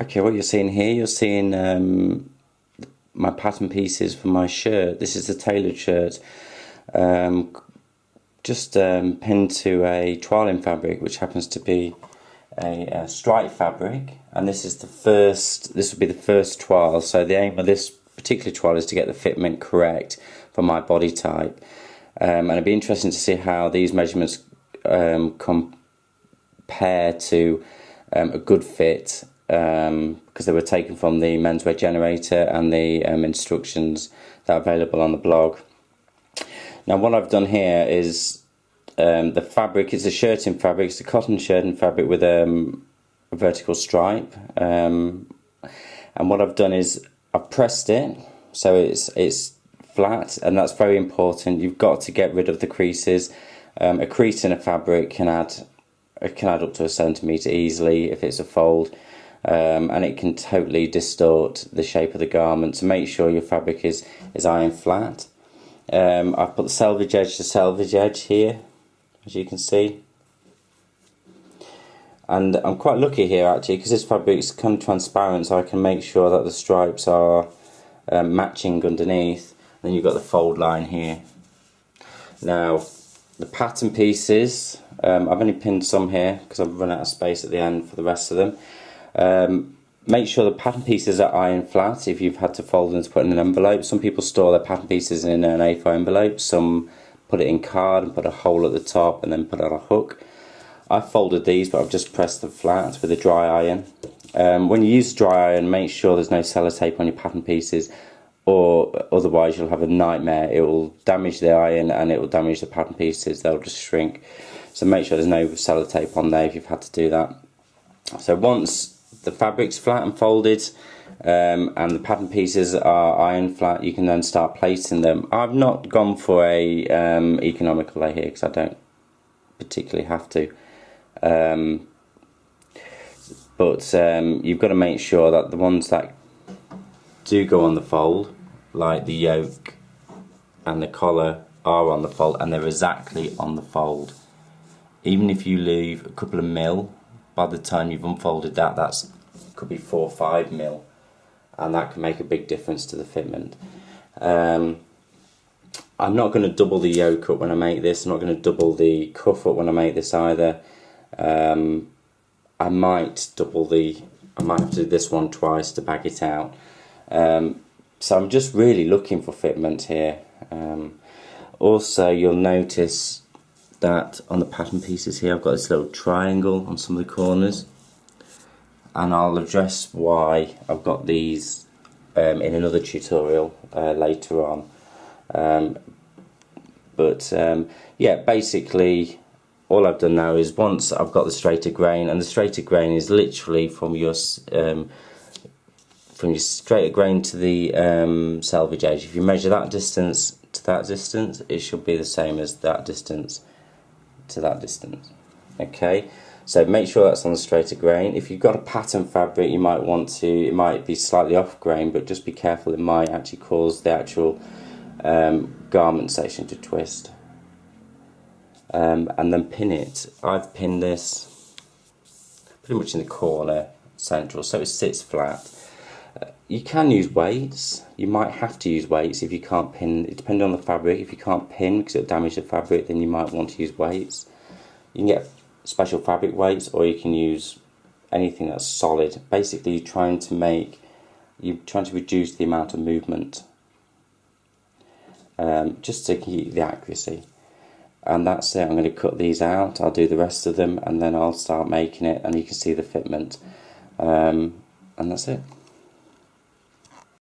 Okay, what you're seeing here, you're seeing my pattern pieces for my shirt. This is the tailored shirt, just pinned to a toiling fabric, which happens to be a stripe fabric, and this is the first. This will be the first toile. So the aim of this particular toile is to get the fitment correct for my body type, and it'd be interesting to see how these measurements compare to a good fit. Because they were taken from the menswear generator and the instructions that are available on the blog. Now what I've done here is the fabric is a shirting fabric, it's a cotton shirting fabric with a vertical stripe, and what I've done is I've pressed it so it's flat, and that's very important. You've got to get rid of the creases. A crease in a fabric can add up to a centimetre easily if it's a fold. And it can totally distort the shape of the garment. So make sure your fabric is iron flat. I've put the selvage edge to selvage edge here, as you can see, and I'm quite lucky here actually because this fabric is kind of transparent, so I can make sure that the stripes are matching underneath. Then you've got the fold line here. Now the pattern pieces, I've only pinned some here because I've run out of space at the end for the rest of them. Make sure the pattern pieces are iron flat if you've had to fold them to put in an envelope. Some people store their pattern pieces in an A4 envelope, some put it in card and put a hole at the top and then put on a hook. I've folded these, but I've just pressed them flat with a dry iron. When you use dry iron, make sure there's no sellotape on your pattern pieces, or otherwise you'll have a nightmare. It will damage the iron and it will damage the pattern pieces, they'll just shrink. So make sure there's no sellotape on there if you've had to do that. So once the fabric's flat and folded, and the pattern pieces are iron flat, you can then start placing them. I've not gone for a economical lay here because I don't particularly have to, but you've got to make sure that the ones that do go on the fold, like the yoke and the collar, are on the fold and they're exactly on the fold. Even if you leave a couple of mil, by the time you've unfolded that could be 4 or 5 mil, and that can make a big difference to the fitment. I'm not going to double the yoke up when I make this. I'm not going to double the cuff up when I make this either. I might have to do this one twice to bag it out. So I'm just really looking for fitment here. Also, you'll notice that on the pattern pieces here I've got this little triangle on some of the corners, and I'll address why I've got these in another tutorial later on. Yeah, basically all I've done now is, once I've got the straighter grain, and the straighter grain is literally from your straighter grain to the selvage edge. If you measure that distance to that distance, it should be the same as that distance to that distance. Okay, so make sure that's on the straighter grain. If you've got a pattern fabric, you might want to, it might be slightly off grain, but just be careful, it might actually cause the actual garment section to twist. And then pin it. I've pinned this pretty much in the corner central, so it sits flat. You can use weights. You might have to use weights if you can't pin. It depends on the fabric. If you can't pin because it'll damage the fabric, then you might want to use weights. You can get special fabric weights, or you can use anything that's solid. Basically, you're trying to reduce the amount of movement, just to keep the accuracy. And that's it. I'm going to cut these out. I'll do the rest of them, and then I'll start making it, and you can see the fitment. And that's it.